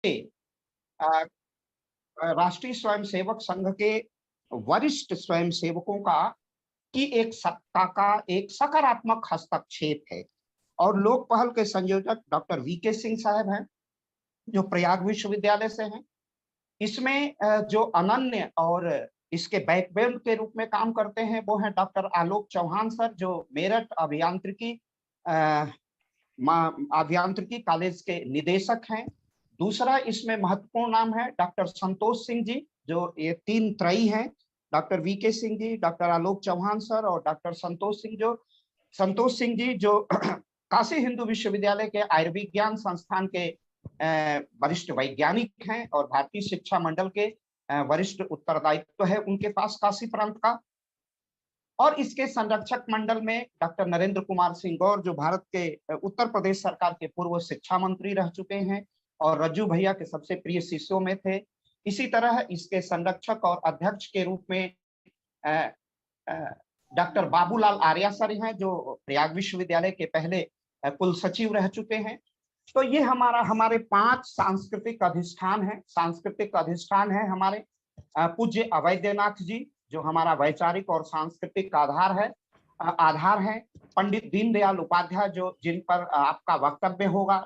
अ, राष्ट्रीय स्वयंसेवक संघ के वरिष्ठ स्वयंसेवकों का की एक सत्ता का एक सकारात्मक हस्तक्षेप है। और लोक पहल के संयोजक डॉक्टर वीके सिंह साहब हैं, जो प्रयाग विश्वविद्यालय से हैं। इसमें जो अनन्य और इसके बैकबोन के रूप में काम करते हैं, वो हैं डॉक्टर आलोक चौहान सर, जो मेरठ अ, अभियांत्रिकी कॉलेज के निदेशक हैं। दूसरा इसमें महत्वपूर्ण नाम है डॉक्टर संतोष सिंह जी, जो ये 3 त्रयी हैं, doctor V K Singh ji, doctor आलोक चौहान सर और डॉक्टर संतोष सिंह जी जो काशी हिंदू विश्वविद्यालय के आयुर्विज्ञान संस्थान के वरिष्ठ वैज्ञानिक हैं और भारतीय शिक्षा मंडल के वरिष्ठ उत्तरदायित्व है उनके पास काशी प्रांत का। और इसके संरक्षक मंडल में डॉक्टर नरेंद्र कुमार सिंह गौर, जो भारत के उत्तर प्रदेश सरकार के पूर्व शिक्षा मंत्री रह चुके हैं और रज्जू भैया के सबसे प्रिय शिष्यों में थे। इसी तरह इसके संरक्षक और अध्यक्ष के रूप में अ, अ, डॉक्टर बाबूलाल आर्या सर हैं, जो प्रयाग विश्वविद्यालय के पहले कुल सचिव रह चुके हैं। तो ये हमारे 5 सांस्कृतिक अधिष्ठान है हमारे। पूज्य अवैधनाथ जी, जो हमारा वैचारिक और सांस्कृतिक आधार है। पंडित दीनदयाल उपाध्याय, जो जिन पर आपका वक्तव्य होगा,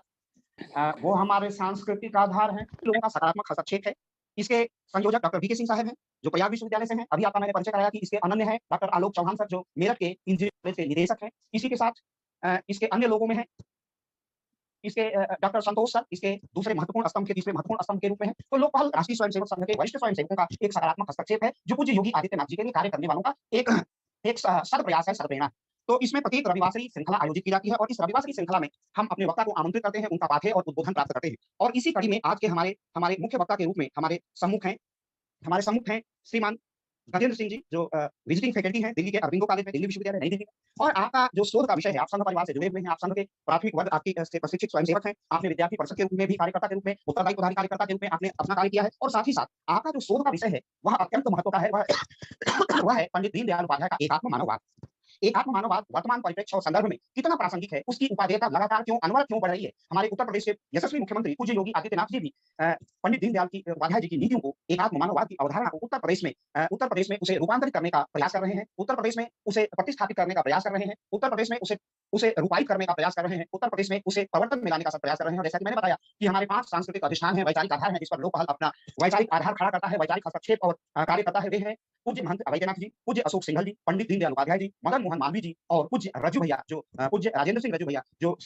वो हमारे सांस्कृतिक आधार हैं। लोगों का सकारात्मक हस्तक्षेप है। इसके संयोजक डॉक्टर वीके सिंह साहब हैं, जो प्रयाग विश्वविद्यालय से हैं। अभी आपका मैंने परिचय कराया कि इसके अनन्य है डॉक्टर आलोक चौहान सर, जो मेरठ के इंजीनियरिंग के निदेशक हैं। इसी के साथ इसके अन्य लोगों में है इसके डॉक्टर संतोष सर, इसके दूसरे महत्वपूर्ण स्तंभ के तीसरे महत्वपूर्ण स्तंभ के रूप में है। तो लोकपाल राष्ट्रीय स्वयंसेवक संघ के वरिष्ठ स्वयंसेवकों का एक सकारात्मक हस्तक्षेप है, जो पूज्य योगी आदित्यनाथ जी के लिए कार्य करने वालों का एक एक सदप्रयास है, सदप्रेरणा है। तो इसमें प्रत्येक रविवार से श्रृंखला आयोजित की जाती है और इस रविवार की श्रृंखला में हम अपने वक्ता को आमंत्रित करते हैं, उनका पाठ्य और उद्बोधन प्राप्त करते हैं। और इसी कड़ी में आज के हमारे हमारे मुख्य वक्ता के रूप में हमारे सम्मुख हैं श्रीमान गजेंद्र सिंह जी, जो विजिटिंग फैकल्टी हैं दिल्ली के अरबिंदो कॉलेज में, दिल्ली विश्वविद्यालय नई दिल्ली में। और आपका जो शोध का विषय है, आप संघ परिवार से जुड़े हुए हैं, आप संघ के प्राथमिक वर्ग आपकी से प्रशिक्षित स्वयंसेवक हैं। आपने विद्यार्थी परिषद के रूप में भी कार्यकर्ता के रूप में, उत्तरदायी प्रभारी कार्यकर्ता के रूप में आपने अपना कार्य किया है। और साथ ही साथ आपका जो शोध का विषय है, वह अत्यंत महत्व का है। वह वह है पंडित दीनदयाल उपाध्याय का एकात्म मानववाद। एकात्म मानववाद वर्तमान परिप्रेक्ष्य और संदर्भ में कितना प्रासंगिक है, उसकी उपादेयता लगातार अनवरत क्यों बढ़ रही है। हमारे उत्तर प्रदेश के यशस्वी मुख्यमंत्री पूज्य योगी आदित्यनाथ जी भी पंडित दीनदयाल की उपाध्याय जी की नीतियों को, एकात्म मानववाद की अवधारणा को उत्तर प्रदेश में उसे रूपांतरित करने का प्रयास कर रहे हैं। उत्तर प्रदेश में उसे प्रतिस्थापित करने का प्रयास कर रहे हैं। उत्तर प्रदेश में उसे उसे रूपायित करने का प्रयास कर रहे हैं। उत्तर प्रदेश में उसे प्रवर्तन में लाने का प्रयास कर रहे हैं। और जैसा कि मैंने बताया कि हमारे 5 सांस्कृतिक अधिष्ठान है, वैचारिक आधार है, जिस पर लोकपहल अपना वैचारिक आधार खड़ा करता है, वैचारिक हस्तक्षेप और कार्य करता है। वे हैं पूज्य महंत अवैधनाथ जी, पूज्य अशोक सिंघल जी, पंडित दीनदयाल उपाध्याय जी, मदन मोहन मालवीय जी और पूज्य रज्जू भैया, जो पूज्य राजेंद्र सिंह रज्जू भैया, जो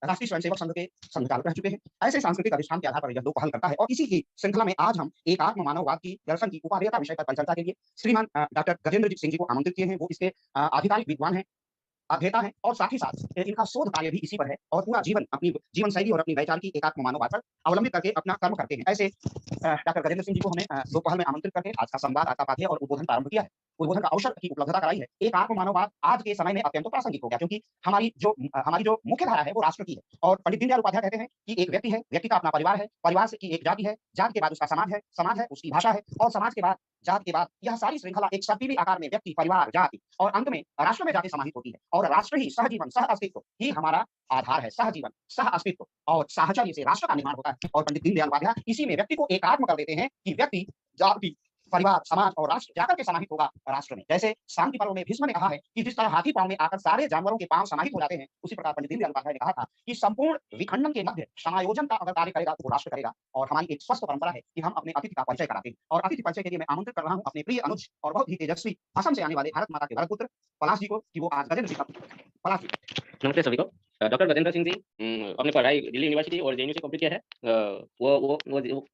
राष्ट्रीय स्वयंसेवक संघ के संघचालक रह चुके हैं। ऐसे सांस्कृतिक अधिष्ठान के आधार पर यह लोकपहल करता है। और इसी की श्रृंखला में आज हम एकात्म मानववाद की दर्शन की उपादेयता विषय पर परिचर्चा के लिए श्रीमान डॉक्टर गजेंद्र सिंह जी को आमंत्रित किए हैं। वो इसके आधिकारिक विद्वान हैं, अध्येता है और साथ ही साथ इनका शोध कार्य भी इसी पर है और पूरा जीवन अपनी जीवन शैली और अपनी वैचारिक एकात्म मानववाद पर अवलंबित करके अपना कर्म करते हैं। ऐसे डॉक्टर गजेंद्र सिंह जी को हमने दोपहर में आमंत्रित करके आज का संवाद, आज का पाठ्य और उद्बोधन प्रारंभ किया है। उद्बोधन का अवसर की उपलब्धता कराई है। एकात्म मानववाद आज के समय में अत्यंत प्रासंगिक हो गया, क्योंकि हमारी जो मुख्य धारा है वो राष्ट्र की है। और पंडित दीनदयाल उपाध्याय कहते हैं कि एक व्यक्ति है, व्यक्ति का अपना परिवार है, परिवार से की एक जाति है, जाति के बाद उसका समाज है उसकी भाषा है, और समाज के बाद जाति के बाद यह सारी श्रृंखला एक सर्पिली आकार में व्यक्ति, परिवार, जाति और अंत में राष्ट्र में जाके समाहित होती है। और राष्ट्र ही सहजीवन, सह अस्तित्व ही हमारा आधार है। सहजीवन, सह अस्तित्व और साहचर्य से राष्ट्र का निर्माण होता है। और पंडित दीनदयाल उपाध्याय इसी में व्यक्ति को एकात्म कर देते हैं कि व्यक्ति, जाति, परिवार, समाज और राष्ट्र जाकर के समाहित होगा राष्ट्र में। जैसे शांति पर्व में भीष्म ने कहा है कि जिस तरह हाथी पांव में आकर सारे जानवरों के पांव समाहित हो जाते हैं, उसी प्रकार पंडित दीनदयाल उपाध्याय ने कहा था कि संपूर्ण विखंडन के मध्य समायोजन का अगर कार्य करेगा तो वो राष्ट्र करेगा। और हमारी एक स्वस्थ परंपरा है कि हम अपने अतिथि का परिचय कराते हैं। और अतिथि परिचय के लिए मैं आमंत्रित कर रहा हूं अपने प्रिय अनुज और बहुत ही तेजस्वी असम से आने वाले भारत माता के वरपुत्र पलाश जी को, कि वो आज गजेंद्र सिंह का पलाश जी। नमस्ते सभी को। डॉक्टर गजेंद्र सिंह जी अपने पढ़ाई दिल्ली यूनिवर्सिटी और जेएनयू से कंप्लीट किया है। वो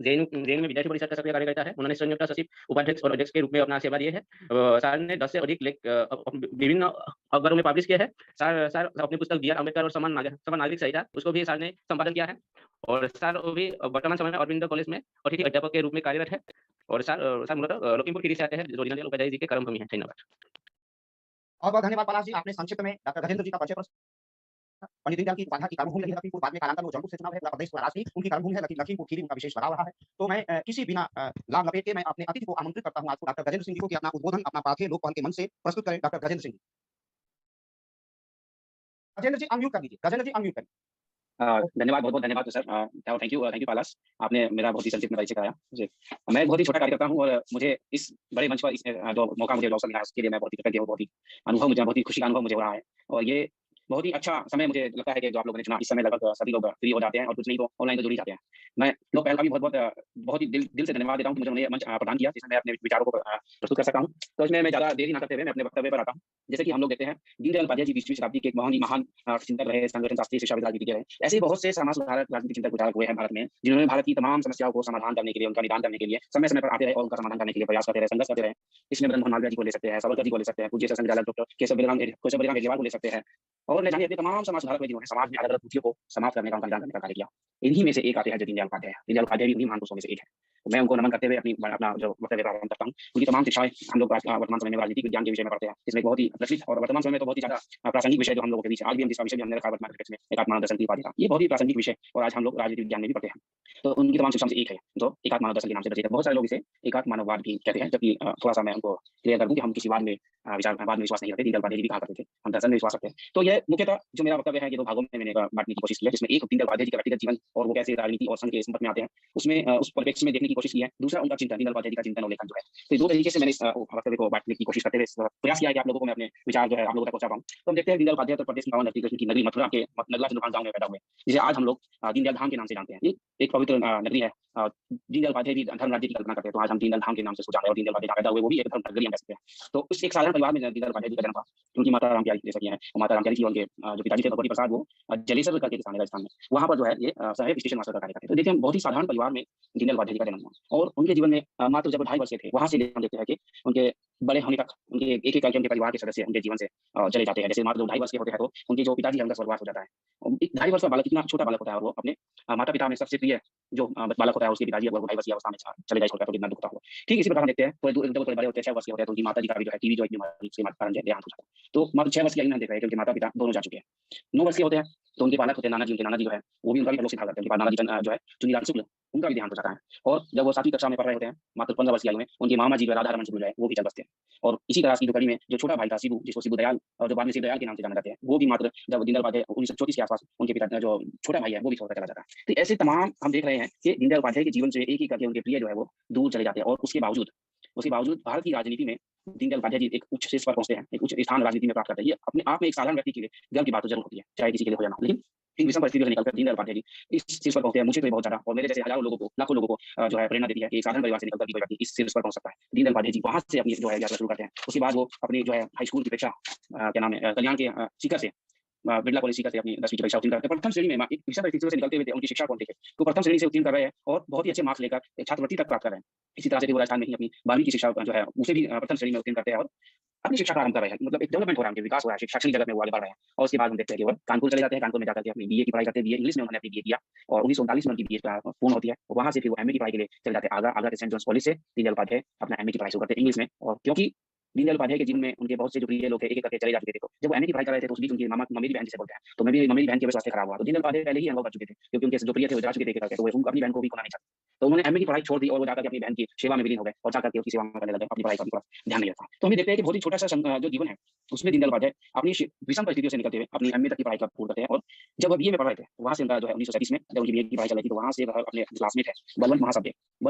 जेएनयू में विद्यार्थी परिषद का सक्रिय कार्य करता है। उन्होंने संयुक्त सचिव, उपाध्यक्ष और अध्यक्ष के रूप में अपना सेवा दिए है। सर ने 10 से अधिक लेख विभिन्न अखबारों में पब्लिश किया है। सर अपनी पुस्तक बी आर अम्बेडकर और समान नागरिक संहिता, उसको भी सर ने संपादन किया है। और सर अभी वर्तमान समय में अरविंद कॉलेज में अतिथि अध्यापक के रूप में कार्यरत है। और सर मूलतः लखीमपुर खीरी से आते हैं, जो दीनदयाल उपाध्याय जी के कर्मभूमि है। धन्यवाद। बहुत धन्यवाद पलाश जी, आपने संक्षिप्त में डॉक्टर गजेंद्र जी का परिचय पंडित दीनदयाल की उपाध्याय की कर्मभूमि लगी लखीमपुर, बाद में कालांतर वो जौनपुर से चुनाव है, पूरा प्रदेश पूरा राष्ट्रीय उनकी कर्मभूमि है लखीमपुर खीरी, उनका विशेष लगाव रहा है। तो मैं किसी बिना लाभ लपेट के मैं अपने अतिथि को आमंत्रित करता हूं आज को डॉक्टर गजेंद्र सिंह जी को, कि अपना उद्बोधन, अपना पाठ्य लोकपहल के मन से प्रस्तुत करें। डॉक्टर गजेंद्र सिंह जी, गजेंद्र जी अनम्यूट कर लीजिए, गजेंद्र जी अनम्यूट करिए। धन्यवाद, बहुत-बहुत धन्यवाद सर। थैंक यू पालास। आपने मेरा बहुत ही संक्षिप्त में परिचय कराया मुझे। मैं बहुत ही छोटा कार्यकर्ता हूँ और मुझे इस बड़े मंच पर जो मौका मुझे अवसर मिला है उसके लिए मैं बहुत ही कृतज्ञ हूँ, बहुत ही खुशी का अनुभव मुझे हो रहा है। और ये बहुत ही अच्छा समय मुझे लगता है कि जो आप लोगों ने चुना। इस समय लगभग सभी लोग फ्री हो जाते हैं और कुछ नहीं तो ऑनलाइन तो जुड़ ही जाते हैं। मैं लोक पहल का भी बहुत ही दिल से धन्यवाद देता हूँ कि मुझे उन्होंने ये मंच प्रदान किया जिसमें मैं अपने विचारों को प्रस्तुत कर सकता हूँ। तो इसमें मैं ज़्यादा देरी ना करते हुए मैं अपने वक्तव्य पर आता हूँ। जैसे कि हम लोग देखते हैं दीनदयाल उपाध्याय जी 20वीं शताब्दी के एक महान चिंतक रहे, संगठन शास्त्री, शिक्षाविद, राजनीतिज्ञ रहे। ऐसे ही बहुत से समाज सुधारक, राजनीतिक चिंतक विचारक हुए हैं भारत में, जिन्होंने भारत की तमाम समस्याओं को समाधान करने के लिए, उनका निदान करने के लिए समय-समय पर आते रहे और उनका समाधान करने के लिए प्रयास करते रहे, संघर्ष करते रहे। इसमें मदन मोहन मालवीय जी को ले सकते हैं, सावरकर जी को ले सकते हैं, पूज्य सर संघचालक डॉक्टर केशव बलिराम अग्रवाल को ले सकते हैं। और न जाने अपने तमाम समाज सुधारक जिन्होंने समाज में अलग-अलग त्रुटियों को समाप्त करने का, उनका निदान करने का कार्य किया। इन्हीं में से एक आते हैं जो दीनदयाल उपाध्याय हैं। दीनदयाल उपाध्याय भी उन्हीं महान पुरुषों में से एक है। तो मैं उनको नमन करते हुए अपना जो वक्तव्य प्रारंभ करता हूँ। उनकी तमाम शिक्षाएँ हम लोग वर्तमान समय में राजनीतिक विज्ञान के विषय में पढ़ते हैं। इसमें बहुत ही प्रचलित और वर्तमान समय में तो बहुत ही ज़्यादा प्रासंगिक विषय जो हम लोगों के बीच आज भी हम जिसका विषय भी हमने रखा है वर्तमान परिप्रेक्ष्य में एकात्म मानव दर्शन की उपाधि। ये बहुत ही प्रासंगिक विषय और आज हम लोग राजनीतिक विज्ञान में भी पढ़ते हैं। तो उनकी तमाम शिक्षा में से एक है जो एकात्म मानव दर्शन के नाम से प्रचलित है। बहुत सारे लोग इसे एकात्म मानववाद भी कहते हैं, जबकि थोड़ा-सा मैं उनको क्लियर कर दूँ कि हम किसी वाद में विश्वास नहीं रखते। दीनदयाल उपाध्याय जी भी कहा करते थे, हम दर्शन में विश्वास रखते हैं। तो यह मुख्यतः जो मेरा वक्तव्य है ये 2 भागों में मैंने बाँटने की कोशिश की है, जिसमें एक दीनदयाल उपाध्याय जी का व्यक्तिगत जीवन और वो कैसे राजनीति और संघ के संपर्क में आते हैं, उसमें उस परिप्रेक्ष्य में देखने की कोशिश की है। दूसरा उनका चिंतन, दीनदयाल उपाध्याय जी का चिंतन और लेखन जो है। तो 2 तरीके से मैंने इस वक्तव्य को बाँटने की कोशिश करते हुए प्रयास किया है कि आप लोगों को मैं अपने विचार जो है आप लोगों तक पहुँचा पाऊँ। तो हम देखते हैं दीनदयाल उपाध्याय उत्तर प्रदेश की पावन धरती कृष्ण की नगरी मथुरा के नगला चंद्रभान गाँव में पैदा हुए, जिसे आज हम लोग दीनदयाल धाम के नाम से जानते हैं। ये एक पवित्र नगरी है। दीनदयाल उपाध्याय भी धर्म राज्य की कल्पना करते हैं, तो आज हम दीनदयाल धाम के नाम से उसको जाने और दीनदयाल उपाध्याय जहाँ पैदा हुए वो भी एक धर्म नगरी हम कह सकते हैं। तो उस एक साधारण परिवार में दीनदयाल उपाध्याय जी का जन्म हुआ। उनकी माता रामप्यारी जैसा कि हैं, और माता रामप्यारी जी उनके जो पिताजी थे भगवती प्रसाद वो जलेसर करके किसान है राजस्थान में। वहाँ पर जो है ये सहायक स्टेशन मास्टर का कार्य करते हैं। तो देखिए हम बहुत ही साधारण परिवार में दीनदयाल उपाध्याय जी का जन्म हुआ और उनके जीवन में मात्र जब 2.5 वर्ष के थे वहाँ से हम देखते हैं कि उनके बड़े होने तक उनके एक-एक करके उनके परिवार के सदस्य उनके जीवन से चले जाते हैं। जैसे मात्र 2.5 वर्ष के होते हैं तो उनके जो पिताजी हैं उनका स्वर्गवास हो जाता है। और एक 2.5 वर्ष का बालक कितना छोटा बालक होता है और वो अपने माता-पिता में सबसे प्रिय जो बालक होता है उसके पिताजी अगर 2.5 वर्ष की अवस्था में चले जाए छोड़कर तो कितना दुःख होता होगा। ठीक इसी प्रकार हम देखते हैं थोड़े जब वो थोड़े बड़े होते हैं 6 वर्ष के होते हैं तो उनकी माताजी का भी जो है टीबी जो एक बीमारी उसके कारण देहांत हो जाता है। तो मात्र 6 वर्ष की आयु में हम देख रहे हैं कि उनके माता-पिता दोनों जा चुके हैं। 9 वर्ष के होते हैं तो उनके पालक होते हैं नाना जी, उनके नाना जी जो है वो भी उनका भी परलोक सिधार करते हैं। उनके बाद नाना जी जो है चुनीलाल शुक्ल उनका भी देहांत हो जाता है। और जब वो 7वीं कक्षा में पढ़ रहे होते हैं मात्र 15 वर्ष की आयु में उनके मामा जी जो है राधा रमन शुक्ल जो है वो भी चल बसते हैं। और इसी तरह की जो कड़ी में जो छोटा भाई था शिबू जिसको शिबू दयाल और जो बाद में शिव दयाल के नाम से जाना जाते हैं वो भी मात्र जब दीनदयाल उपाध्याय 1934 के आसपास उनके पिता जो छोटा भाई है वो भी छोड़कर चला जाता है। तो ऐसे तमाम हम देख रहे हैं कि दीनदयाल उपाध्याय के जीवन से एक करके उनके प्रिय जो है वो दूर चले जाते हैं। और उसके बावजूद भारत की राजनीति में दीनदयाल उपाध्याय जी एक उच्च शीर्ष पर पहुंचते हैं, एक उच्च स्थान राजनीति में प्राप्त करते हैं। ये अपने आप में एक साधारण व्यक्ति के लिए गर्व की बात तो जरूर होती है, चाहे किसी के लिए हो या ना हो। लेकिन इन विषम परिस्थितियों से निकलकर दीनदयाल उपाध्याय जी इस शीर्ष पर पहुंचते हैं। मुझे तो ये बहुत ज्यादा और मेरे जैसे हजारों लोगों को, लाखों लोगों को जो है प्रेरणा देती है कि एक साधारण परिवार से निकलकर भी कोई व्यक्ति इस शीर्ष पर पहुंच सकता है। दीनदयाल उपाध्याय जी वहां से अपनी जो है यात्रा शुरू करते हैं। उसके बाद वो अपनी जो है हाई स्कूल की परीक्षा क्या नाम है कल्याण के शिखर से बिरला कॉलेज सीकर से अपनी 10वीं की परीक्षा उत्तीर्ण करते हैं। प्रथम श्रेणी में एक विषम परिस्थितियों से निकलते हुए उनकी शिक्षा को देखें तो प्रथम श्रेणी से उत्तीर्ण कर रहे हैं और बहुत ही अच्छे मार्क्स लेकर एक छात्रवृत्ति तक प्राप्त कर रहे हैं। इसी तरह से वो राजस्थान में ही अपनी 12वीं की शिक्षा जो है उसे भी प्रथम श्रेणी में उत्तीर्ण करते हैं और अपनी शिक्षा का आरंभ कर रहे हैं। मतलब एक डेवलपमेंट हो रहा है, उनके विकास हो रहा है, शैक्षणिक जगत में वो आगे बढ़ रहे हैं। और उसके बाद हम देखते हैं कि वो कानपुर चले जाते हैं। कानपुर में जाकर के अपनी बीए की पढ़ाई करते हैं। बीए इंग्लिश में उन्होंने अपनी बीए किया और 1939 में उनकी बीए पूर्ण होती है। वहां से फिर वो एमए की पढ़ाई के लिए चले जाते हैं आगरा के सेंट जॉन्स कॉलेज से दीनदयाल उपाध्याय अपना एमए की पढ़ाई शुरू करते हैं इंग्लिश में। और क्योंकि दीनदयाल उपाध्याय के जीवन में उनके बहुत से जो प्रिय लोग थे एक करके चले जा चुके थे। तो जब वो एमए की पढ़ाई कर रहे थे तो उस बीच उनकी मम्मी बहन जिसे बोलते हैं तो मम्मी बहन के स्वास्थ्य खराब हुआ। तो दीनदयाल उपाध्याय पहले ही अनुभव कर चुके थे क्योंकि उनके जो प्रिय थे वो जा चुके थे करके, तो वो अपनी बहन को भी खोना नहीं चाहते। तो उन्होंने एमए की पढ़ाई छोड़ दी और वो जाकर अपनी बहन की सेवा में विलीन हो गए और जाकर के उसकी सेवा करने लगे, अपनी पढ़ाई पर ध्यान नहीं रखा। तो हम देखते हैं कि बहुत ही छोटा सा जो जीवन है उसमें दीनदयाल उपाध्याय अपनी विषम परिस्थितियों से निकलते हुए अपनी एमए तक की पढ़ाई पूर्ण करते हैं। और जब वो बीए में पढ़ रहे थे वहां से उनका जो है 1937 में जब उनकी बीए की पढ़ाई चल रही थी तो वहां से अपने क्लासमेट है बलवंत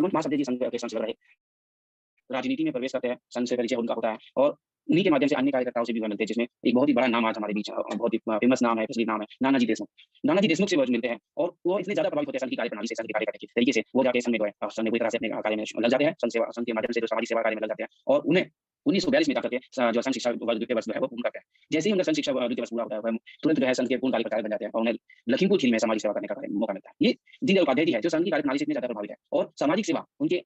महासब्दे जी संघ के संचालक रहे। राजनीति में प्रवेश करते हैं, संघ से परिचय उनका होता है और उन्हीं के माध्यम से अन्य कार्यकर्ताओं से भी मिलते हैं, जिसमें एक बहुत ही बड़ा नाम आज हमारे बीच बहुत ही फेमस नाम है, प्रचलित नाम है नानाजी देशमुख। नानाजी देशमुख से वो मिलते हैं और वो इतने ज्यादा प्रभावित होते हैं संघ की कार्यप्रणाली से, संघ के कार्य करने के तरीके से। वो जाके संघ में जो है संघ में पूरी तरह से अपने कार्य में लग जाते हैं, संघ के माध्यम से जो सामाजिक सेवा कार्य में लग जाते हैं और उन्हें 1942 में जाकर के जो संघ शिक्षा वर्ग द्वितीय वर्ष जो है वो पूर्ण करते हैं। जैसे ही उनका संघ शिक्षा द्वितीय वर्ष पूरा होता है वह तुरंत जो है संघ के पूर्ण कार्यकर्ता बन जाते हैं और उन्हें लखीमपुर खीरी में सामाजिक सेवा करने का मौका मिलता है। ये दीनदयाल उपाध्याय जी है जो संघ की कार्यप्रणाली से इतने ज्यादा प्रभावित है और सामाजिक सेवा उनके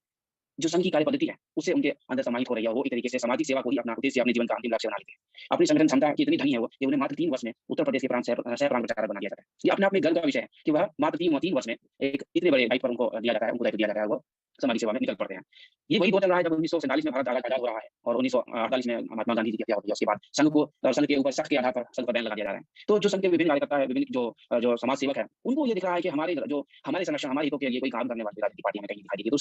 जो संघ की कार्य पद्धति है उससे उनके अंदर समाहित हो रही है। वो एक तरीके से सामाजिक सेवा को ही अपना उद्देश्य, अपने जीवन का अंतिम लक्ष्य बना लेते हैं। अपनी संगठन क्षमता की इतनी धनी है वो कि उन्हें मात्र 3 वर्ष में उत्तर प्रदेश के प्रांत सह प्रांत प्रचारक बना दिया जाता है। ये अपने आप में गर्व का विषय है कि वह मात्र 3 वर्ष में एक इतने बड़े दायित्व पर उनको दिया जाता है, उनको दायित्व दिया जाता है। वो समाज सेवा में निकल पड़ते हैं। ये वही दौर चल रहा है जब 1947 में भारत आजाद हो रहा है और 1948 में महात्मा गांधी जी की हत्या होती है। उसके बाद संघ के ऊपर शक के आधार पर संघ पर बैन लगा दिया जा रहा है। तो जो संघ के विभिन्न कार्यकर्ता है, विभिन्न जो समाज सेवक है, उनको ये दिख रहा है कि हमारे संरक्षण, हमारे हितों के लिए कोई काम करने वाली राजनीतिक पार्टी हमें कहीं दिखाई देगी। तो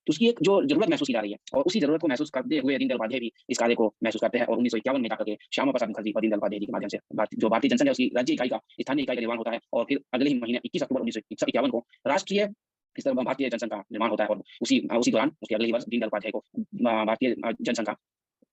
उसकी एक जो जरूरत महसूस की जा रही है और उसी जरूरत को महसूस करते हुए दीनदयाल उपाध्याय भी इस कार्य को महसूस करते हैं और 1951 में जाकर के श्यामा प्रसाद मुखर्जी और दीनदयाल उपाध्याय जी के माध्यम से जो भारतीय जनसंघ है उसकी राज्य इकाई का स्थानीय इकाई का निर्माण होता है और फिर अगले ही महीने 21 अक्टूबर 1951 को राष्ट्रीय इस तरह भारतीय जनसंघ का निर्माण होता है और उसी दौरान उसके अगले ही वर्ष दीनदयाल उपाध्याय को भारतीय जनसंघ का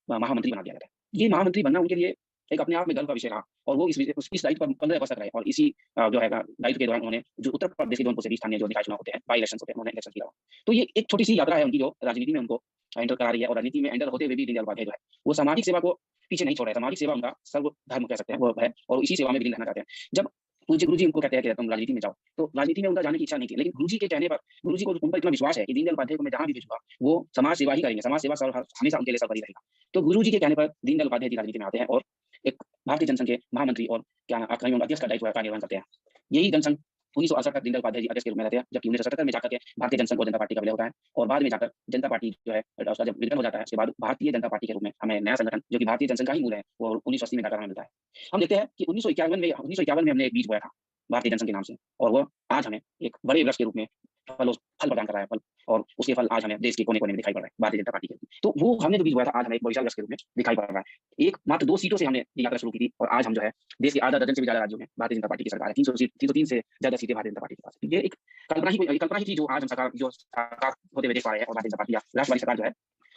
महामंत्री बना दिया जाता है। ये महामंत्री बनना उनके लिए एक अपने आप में गर्व का विषय रहा और वो इस दायित्व पर 15 वर्ष तक रहे और इसी जो है दायित्व के दौरान उन्होंने जो उत्तर प्रदेश के जौनपुर से भी स्थानीय जो निकाय चुनाव होते हैं, बाई इलेक्शन होते हैं, उन्होंने इलेक्शन किया। तो ये एक छोटी सी यात्रा है उनकी जो राजनीति में उनको एंटर करा रही है और राजनीति में एंटर होते हुए भी दीनदयाल उपाध्याय जो है वो सामाजिक सेवा को पीछे नहीं छोड़ रहे। सामाजिक सेवा उनका सर्वधर्म कह सकते हैं वो है और इसी सेवा में विलीन रहना चाहते हैं। जब पूज्य गुरुजी उनको कहते हैं कि तुम राजनीति में जाओ, तो राजनीति में उनका जाने की इच्छा नहीं थी, लेकिन गुरुजी के कहने पर गुरुजी को उन पर इतना विश्वास है कि दीनदयाल उपाध्याय को मैं जहां भी भेजूंगा वो समाज सेवा ही करेंगे, समाज सेवा हमेशा उनके लिए सर्वोपरि रहेगा। तो गुरुजी के कहने पर दीनदयाल उपाध्याय जी राजनीति में आते हैं और एक भारतीय जनसंघ के महामंत्री और अध्यक्ष का दायित्व का निर्वहन करते हैं। यही जनसंघ 1968 तक दीनदयाल उपाध्याय जी अध्यक्ष के रूप में रहते हैं, जबकि 1977 में जाकर के भारतीय जनसंघ और जनता पार्टी का विलय होता है और बाद में जाकर जनता पार्टी जो है उसका जब विघटन हो जाता है उसके बाद भारतीय जनता पार्टी के रूप में हमें नया संगठन जो कि भारतीय जनसंघ का ही मूल है वो 1980 में जाकर हमें मिलता है। हम देखते हैं कि 1951 में हमने एक बीज बोया था भारतीय जनसंघ के नाम से और वो आज हमें एक बड़े वृक्ष के रूप में फल प्रदान कर रहा है फल और उसके फल आज हमें देश के कोने कोने में दिखाई पड़ रहा है भारतीय जनता पार्टी के। तो वो हमने जो बीज बोया था आज हमें एक विशाल वृक्ष के रूप में दिखाई पड़ रहा है। एक मात्र 2 सीटों से हमने ये यात्रा शुरू की थी और आज हम जो है देश के आधा दर्जन से भी ज्यादा राज्यों में भारतीय जनता पार्टी की सरकार है। 303 से ज्यादा सीटें भारतीय जनता पार्टी के पास। ये एक कल्पना ही थी जो आज हम साकार होते हुए देख पा रहे हैं और भारतीय जनता पार्टी या राष्ट्रवादी सरकार जो है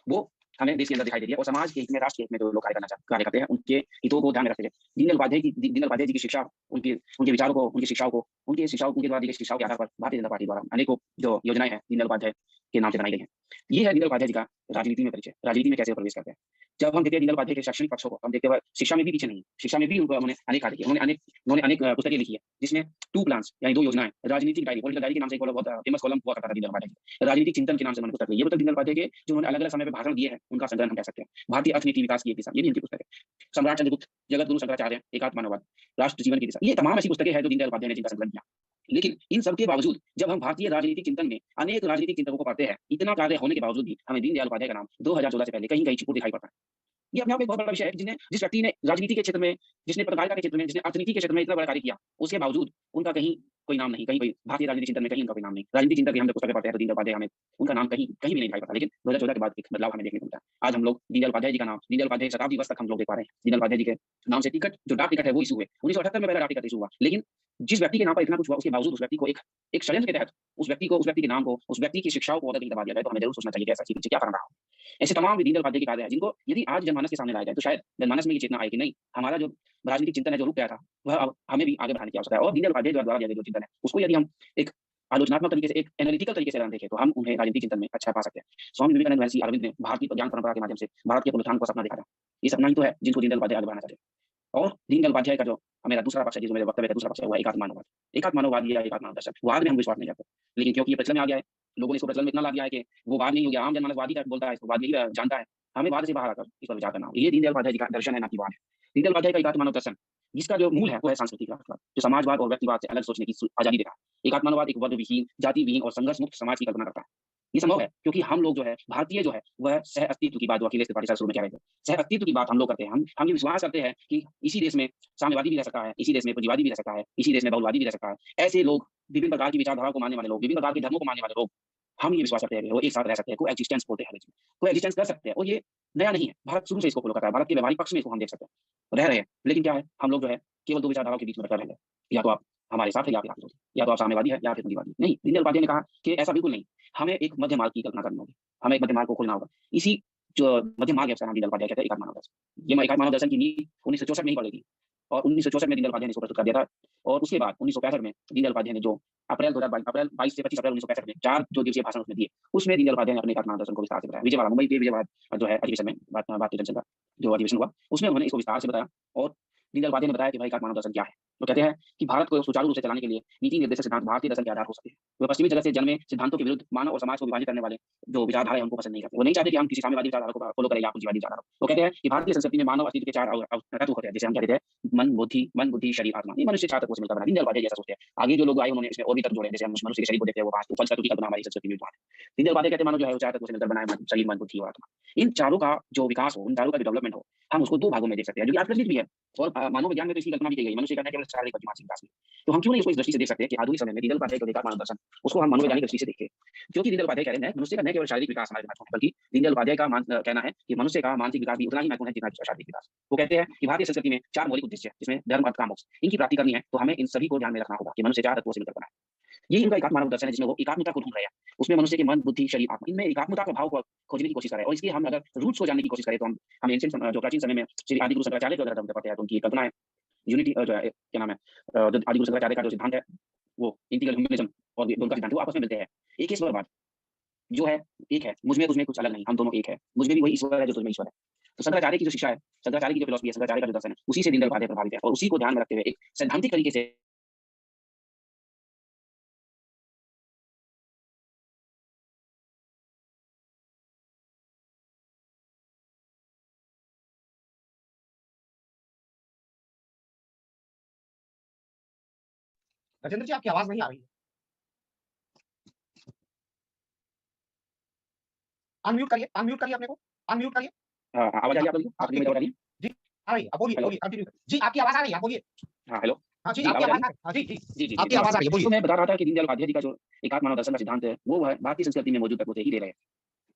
वो हमें देश के अंदर दिखाई दे रही है और समाज के हित में, राष्ट्र के हित में जो लोग कार्य करते हैं उनके हितों को ध्यान में रखते हुए दीनदयाल उपाध्याय जी की शिक्षा, उनके विचारों को, उनके द्वारा दी गई शिक्षाओं के आधार पर भारतीय जनता पार्टी द्वारा अनेकों जो योजनाएं हैं दीनदयाल उपाध्याय के नाम से बनाई गई हैं। ये है दीनदयाल उपाध्याय जी का राजनीति में परिचय, राजनीति में कैसे प्रवेश करते हैं। जब हम देखते हैं दीनदयाल उपाध्याय के शैक्षणिक पक्षों को, हम देखते हैं शिक्षा में भी पीछे नहीं, शिक्षा में भी उन्होंने अनेक कार्य किए, उन्होंने अनेक पुस्तकें लिखी है जिसमें 2 प्लान्स यानी 2 योजनाएं, राजनीतिक डायरी, पॉलिटिकल डायरी के नाम से एक बहुत फेमस कॉलम हुआ करता था दीनदयाल उपाध्याय जी, राजनीतिक चिंतन के नाम से उन्होंने पुस्तक लिखी। ये पुस्तक दीनदयाल उपाध्याय के जो उन्होंने अलग-अलग समय पे भाषण दिए हैं उनका संग्रह हम कह सकते हैं। भारतीय अर्थनीति विकास की एक दिशा, ये भी उनकी पुस्तक है। सम्राट चंद्रगुप्त, जगत गुरु शंकराचार्य, एकात्म मानववाद, राष्ट्र जीवन की दिशा, ये तमाम ऐसी पुस्तकें हैं जो दीनदयाल उपाध्याय ने जिनका संकलन किया। लेकिन इन सब के बावजूद जब हम भारतीय राजनीतिक चिंतन में अनेक राजनीतिक चिंतकों को पढ़ते हैं, इतना कार्य होने के बावजूद भी हमें दीनदयाल उपाध्याय का नाम 2014 से पहले कहीं छुपा दिखाई पड़ता है। ये अपने आप में एक बहुत बड़ा विषय है कि जिस व्यक्ति ने राजनीति के क्षेत्र में, जिसने पत्रकारिता के क्षेत्र में, जिसने अर्थनीति के क्षेत्र में इतना बड़ा कार्य किया, उसके बावजूद उनका कहीं कोई नाम नहीं, कहीं कोई भारतीय राजनीतिक चिंतन में कहीं उनका कोई नाम नहीं। राजनीतिक चिंतन की हम जब पुस्तकें पढ़ते हैं तो दीनदयाल उपाध्याय हमें उनका नाम कहीं भी नहीं दिखाई पड़ता। लेकिन 2014 के बाद एक बदलाव हमें देखने को मिलता है। आज हम लोग दीनदयाल उपाध्याय जी का नाम, दीनदयाल उपाध्याय शताब्दी वर्ष तक हम लोग देख पा रहे हैं। दीनदयाल उपाध्याय जी के नाम से टिकट, जो डाक टिकट है वो इशू हुए। 1978 में पहला डाक टिकट इशू हुआ, लेकिन जिस व्यक्ति के नाम पर इतना कुछ हुआ उसके बावजूद उस व्यक्ति को एक षड्यंत्र के तहत उस व्यक्ति के नाम को, उस व्यक्ति की शिक्षाओं को दबा दिया जाए, तो हमें जरूर सोचना चाहिए कि ऐसा पीछे क्या कारण रहा हो। ऐसे तमाम दीनदयाल उपाध्याय के कार्य हैं जिनको यदि आज जनमानस के सामने लाया जाए तो शायद जनमानस में ये चेतना आए कि नहीं, हमारा जो राजनीतिक चिंतन है जो रुक गया था वह अब हमें भी आगे बढ़ाने की आवश्यकता है। और दीनदयाल उपाध्याय द्वारा दिया गया जो चिंतन है उसको यदि हम एक आलोचनात्मक तरीके से, एक एनालिटिकल तरीके से देखें तो हम उन्हें राजनीतिक चिंतन में अच्छा पा सकते हैं। स्वामी विवेकानंद, महर्षि अरविंद ने भारतीय ज्ञान परंपरा के माध्यम से भारत के पुनरुत्थान को सपना देखा था। ये सपना ही तो है जिनको दीनदयाल उपाध्याय आगे बढ़ाना चाहते हैं। और दीनदयाल उपाध्याय का जो मेरा दूसरा पक्ष है, जिसमें मेरे वक्तव्य का दूसरा पक्ष है, वह एकात्म मानववाद। एकात्म मानववाद या एकात्म मानव दर्शन, वाद में हम विश्वास नहीं करते, लेकिन क्योंकि ये प्रचलन में आ गया है, लोगों ने इसको प्रचलन में इतना ला दिया है कि वो वाद नहीं हो गया, आम जनमानस वाद ही बोलता है, इसको वाद नहीं जानता है। हमें वाद से बाहर आकर इस पर विचार करना होगा। ये दीनदयाल उपाध्याय जी का दर्शन है, ना कि वाद है। दीनदयाल उपाध्याय का एकात्म मानव दर्शन, जिसका जो मूल है वो है सांस्कृतिक राष्ट्रवाद, जो समाजवाद और व्यक्तिवाद से अलग सोचने की आजादी देता है। एकात्म मानववाद एक वर्ग विहीन, जाति विहीन और संघर्ष मुक्त समाज की कल्पना करता है। ये संभव है क्योंकि हम लोग जो है भारतीय जो है वह सह अस्तित्व की बात, जो अखिलेश त्रिपाठी शुरू में कह रहे थे, सह अस्तित्व की बात हम लोग करते हैं। हम ये विश्वास करते हैं कि इसी देश में साम्यवादी भी रह सकता है, इसी देश में पूंजीवादी भी रह सकता है, इसी देश में बहुलवादी भी रह सकता है। ऐसे लोग, विभिन्न प्रकार की विचारधाराओं को मानने वाले लोग, विभिन्न प्रकार के धर्मों को मानने वाले लोग, हम ये विश्वास करते हैं कि वो एक साथ रह सकते हैं, कोएग्जिस्टेंस बोलते हैं, कोएग्जिस्टेंस कर सकते हैं। और ये नया नहीं है, भारत शुरू से इसको फॉलो करता है। भारत के व्यवहारिक पक्ष में इसको हम देख सकते हैं, रह रहे हैं। लेकिन क्या है, हम लोग जो है केवल 2 विचारधाराओं के बीच में बटकर रह गए, या तो आप हमारे साथ है या फिर आप विरोधी, या तो आप साम्यवादी है या फिर पूंजीवादी। नहीं, दीनदयाल उपाध्याय ने कहा कि ऐसा बिल्कुल नहीं, हमें एक मध्य मार्ग की कल्पना करनी होगी, हमें एक मध्य मार्ग को खोलना होगा। इसी जो मध्य मार्ग है उसका नाम दीनदयाल उपाध्याय कहते हैं एकात्म मानव दर्शन। ये एकात्म मानव दर्शन की नींव 1964 में ही पड़ी थी और 1964 में दीनदयाल उपाध्याय ने इसको प्रस्तुत कर दिया था। और उसके बाद 1965 में दीनदयाल उपाध्याय ने जो अप्रैल 22 से 25 अप्रैल 1965 में 4 जो दिवसीय भाषण उसमें दिए, उसमें दीनदयाल उपाध्याय ने अपने एकात्म मानव दर्शन को विस्तार से बताया। विजयवाड़ा, मुंबई के विजयवाड़ा जो है अधिवेशन में, भारतीय जनसंघ का जो अधिवेशन हुआ उसमें उन्होंने इसको विस्तार से बताया। और दीनदयाल उपाध्याय ने बताया कि भाई एकात्म मानव दर्शन क्या है। वो कहते हैं कि भारत को सुचारू रूप से चलाने के लिए नीति निर्देशक सिद्धांत भारतीय दर्शन के आधार हो सकते हैं। वे पश्चिमी जगत से जन्मे सिद्धांतों के विरुद्ध मानव और समाज को विभाजित करने वाले जो विचारधारा है उनको पसंद नहीं करते। वो नहीं चाहते कि हम किसी साम्यवादी विचारधारा को फॉलो करें या पूंजीवादी विचारधारा। वो कहते हैं कि भारतीय संस्कृति में मानव अस्तित्व के 4 तत्व होते हैं, जिसे हम कहते हैं मन, बुद्धि, शरीर, आत्मा। ये मनुष्य 4 तत्वों से मिलकर बना है। दीनदयाल उपाध्याय जैसा सोचते हैं। आगे जो लोग आए उन्होंने इसमें और भी तत्व जोड़े, जैसे हम मनुष्य के शरीर को देखते हैं, वो 5 पंचतत्व की कल्पना हमारी संस्कृति में विद्यमान है। दीनदयाल उपाध्याय कहते हैं मानव जो है वो 4 तत्वों से मिलकर बना है, मन, शरीर, मन, बुद्धि और आत्मा। इन चारों का जो विकास हो, इन चारों का जो डेवलपमेंट हो, हम उसको 2 भागों में देख सकते हैं, जो कि आज प्रचलित भी है और मानव विज्ञान में तो इसकी कल्पना भी की गई है। मनुष्य का न केवल शारीरिक बल्कि मानसिक विकास भी। तो हम क्यों नहीं इसको इस दृष्टि से देख सकते हैं कि आधुनिक समय में दीनदयाल उपाध्याय का विकास मानव दर्शन, उसको हम मनोवैज्ञानिक दृष्टि से देखें। क्योंकि दीनदयाल उपाध्याय कह रहे हैं मनुष्य का न केवल शारीरिक विकास हमारे महत्वपूर्ण है, बल्कि दीनदयाल उपाध्याय का कहना है कि मनुष्य का मानसिक विकास भी उतना ही महत्वपूर्ण है जितना कि शारीरिक विकास। वो कहते हैं कि भारतीय संस्कृति में 4 मौलिक उद्देश्य हैं, जिसमें धर्म, अर्थ, काम, मोक्ष, इनकी प्राप्ति करनी है, तो हमें इन सभी को ध्यान में रखना होगा कि मनुष्य 4 तत्वों से मिलकर बना है। यही उनका एकात्म मानव दर्शन है, जिसमें वो एकात्मता को ढूंढ रहे हैं। उसमें मनुष्य के मन, बुद्धि, शरीर, आत्मा, इनमें एकात्मता का भाव को खोजने की कोशिश कर रहे हैं। और इसलिए हम अगर रूट्स को जानने की कोशिश करें, तो हम एंशिएंट जो प्राचीन समय में श्री आदिगुरु शंकराचार्य जो धर्म पढ़ते हैं, तो उनकी कल्पना है यूनिटी जो है क्या नाम है, जो आदिगुरु शंकराचार्य का जो सिद्धांत है, वो इंटीग्रल ह्यूमनिज्म और उनका सिद्धांत वो आपस में मिलते हैं। एक ही ईश्वरवाद जो है एक है, मुझ में तुझ में कुछ अलग नहीं, हम दोनों एक है। मुझ में भी वही ईश्वर है जो तुझ में ईश्वर है। तो शंकराचार्य की जो शिक्षा है, शंकराचार्य की जो फिलॉसफी है, शंकराचार्य का जो दर्शन है, उसी से दीनदयाल उपाध्याय प्रभावित है और उसी को ध्यान में रखते हुए एक सैद्धांतिक तरीके से गजेंद्र जी, आपकी आवाज नहीं आ रही है। अनम्यूट करिए अपने को, अनम्यूट करिए। आवाज आ रही है आप लोगों को? आपकी मेरी आवाज आ रही है? जी, आ रही है। अब बोलिए, हेलो। बोलिए, कंटिन्यू। जी, आपकी आवाज आ रही है, आप बोलिए। हाँ, हेलो। हाँ जी, जी, आपकी आवाज आ रही आवाज है? आ रही है। हाँ जी, जी, जी, जी, जी, आपकी आवाज आ रही है, तो बोलिए। मैं बता रहा था कि दीनदयाल उपाध्याय जी का जो एकात्म मानव दर्शन का सिद्धांत है, वो भारतीय संस्कृति में मौजूद तत्वों से ही ले रहे हैं।